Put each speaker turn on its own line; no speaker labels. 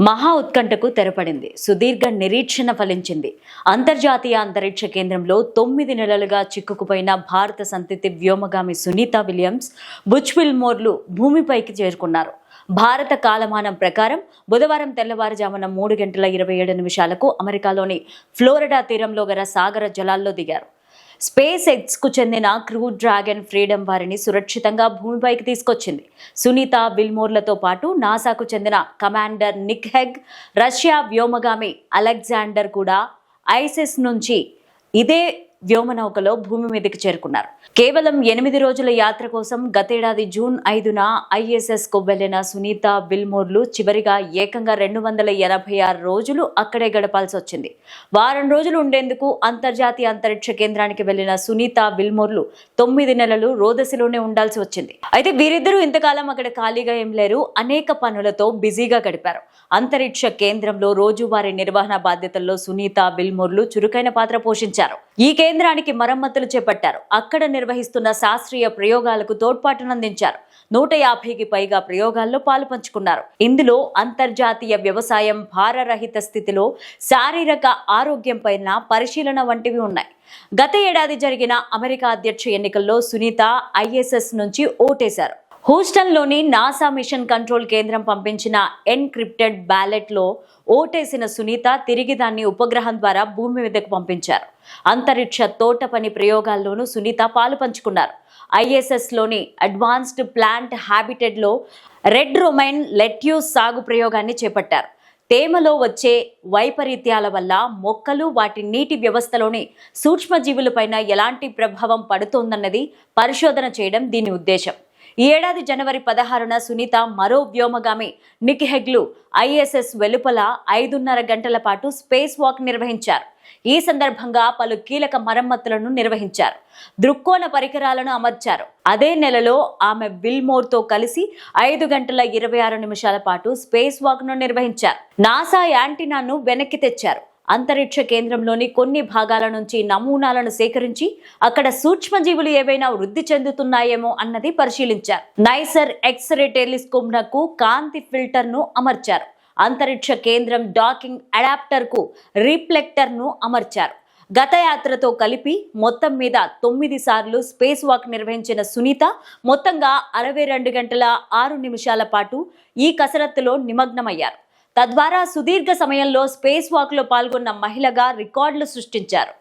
మహా ఉత్కంఠకు తెరపడింది. సుదీర్ఘ నిరీక్షణ ఫలించింది. అంతర్జాతీయ అంతరిక్ష కేంద్రంలో 9 నెలలుగా చిక్కుకుపోయిన భారత సంతతి వ్యోమగామి సునీత విలియమ్స్, బుచ్ విల్మోర్లు భూమిపైకి చేరుకున్నారు. భారత కాలమానం ప్రకారం బుధవారం తెల్లవారుజామున 3:27 అమెరికాలోని ఫ్లోరిడా తీరంలో గల సాగర జలాల్లో దిగారు. స్పేస్ ఎక్స్కు చెందిన క్రూ డ్రాగన్ ఫ్రీడమ్ వారిని సురక్షితంగా భూమిపైకి తీసుకొచ్చింది. సునీత విల్మోర్లతో పాటు నాసాకు చెందిన కమాండర్ నిక్ హెగ్, రష్యా వ్యోమగామి అలెగ్జాండర్ కూడా ఐఎస్ఎస్ నుంచి ఇదే వ్యోమనౌకలో భూమి మీదకి చేరుకున్నారు. కేవలం 8 రోజుల యాత్ర కోసం గతేడాది జూన్ 5న ఐఎస్ఎస్కు వెళ్లిన సునీత విల్మోర్లు చివరిగా ఏకంగా 286 రోజులు అక్కడే గడపాల్సి వచ్చింది. వారం రోజులు ఉండేందుకు అంతర్జాతీయ అంతరిక్ష కేంద్రానికి వెళ్లిన సునీత విల్మోర్లు 9 నెలలు రోదసిలోనే ఉండాల్సి వచ్చింది. అయితే వీరిద్దరూ ఇంతకాలం అక్కడ ఖాళీగా ఏం లేరు, అనేక పనులతో బిజీగా గడిపారు. అంతరిక్ష కేంద్రంలో రోజువారీ నిర్వహణ బాధ్యతల్లో సునీత విల్మోర్లు చురుకైన పాత్ర పోషించారు. ఈ కేంద్రానికి మరమ్మతులు చేపట్టారు. అక్కడ నిర్వహిస్తున్న శాస్త్రీయ ప్రయోగాలకు తోడ్పాటునందించారు. 150కి పైగా ప్రయోగాల్లో పాలుపంచుకున్నారు. ఇందులో అంతర్జాతీయ వ్యవసాయం, భారరహిత స్థితిలో శారీరక ఆరోగ్యంపైన పరిశీలన వంటివి ఉన్నాయి. గత ఏడాది జరిగిన అమెరికా అధ్యక్ష ఎన్నికల్లో సునీత ఐఎస్ఎస్ నుంచి ఓటేశారు. హూస్టన్లోని నాసా మిషన్ కంట్రోల్ కేంద్రం పంపించిన ఎన్క్రిప్టెడ్ బ్యాలెట్లో ఓటేసిన సునీత తిరిగి దాన్ని ఉపగ్రహం ద్వారా భూమి మీదకు పంపించారు. అంతరిక్ష తోట పని ప్రయోగాల్లోనూ సునీత పాలు పంచుకున్నారు. ఐఎస్ఎస్లోని అడ్వాన్స్డ్ ప్లాంట్ హ్యాబిటెట్లో రెడ్ రొమైన్ లెట్యూస్ సాగు ప్రయోగాన్ని చేపట్టారు. తేమలో వచ్చే వైపరీత్యాల వల్ల మొక్కలు, వాటి నీటి వ్యవస్థలోని సూక్ష్మజీవులపైన ఎలాంటి ప్రభావం పడుతోందన్నది పరిశోధన చేయడం దీని ఉద్దేశం. ఈ ఏడాది జనవరి 16న సునీత మరో వ్యోమగామి నిక్ హెగ్లు ఐఎస్ఎస్ వెలుపల 5.5 గంటల పాటు స్పేస్ వాక్ నిర్వహించారు. ఈ సందర్భంగా పలు కీలక మరమ్మతులను నిర్వహించారు. దృక్కోణ పరికరాలను అమర్చారు. అదే నెలలో ఆమె విల్మోర్తో కలిసి 5:26 పాటు స్పేస్ వాక్ ను నిర్వహించారు. నాసా యాంటీనాను వెనక్కి తెచ్చారు. అంతరిక్ష కేంద్రంలోని కొన్ని భాగాల నుంచి నమూనాలను సేకరించి అక్కడ సూక్ష్మజీవులు ఏవైనా వృద్ధి చెందుతున్నాయేమో అన్నది పరిశీలించారు. నైసర్ ఎక్స్రే టెలిస్కోప్ నకు కాంతి ఫిల్టర్ ను అమర్చారు. అంతరిక్ష కేంద్రం డాకింగ్ అడాప్టర్ కు రిఫ్లెక్టర్ ను అమర్చారు. గత యాత్రతో కలిపి మొత్తం మీద 9 సార్లు స్పేస్ వాక్ నిర్వహించిన సునీత మొత్తంగా 62 గంటల 6 నిమిషాల పాటు ఈ కసరత్తులో నిమగ్నమయ్యారు. తద్వారా సుదీర్ఘ సమయంలో స్పేస్ వాక్ లో పాల్గొన్న మహిళగా రికార్డులు సృష్టించారు.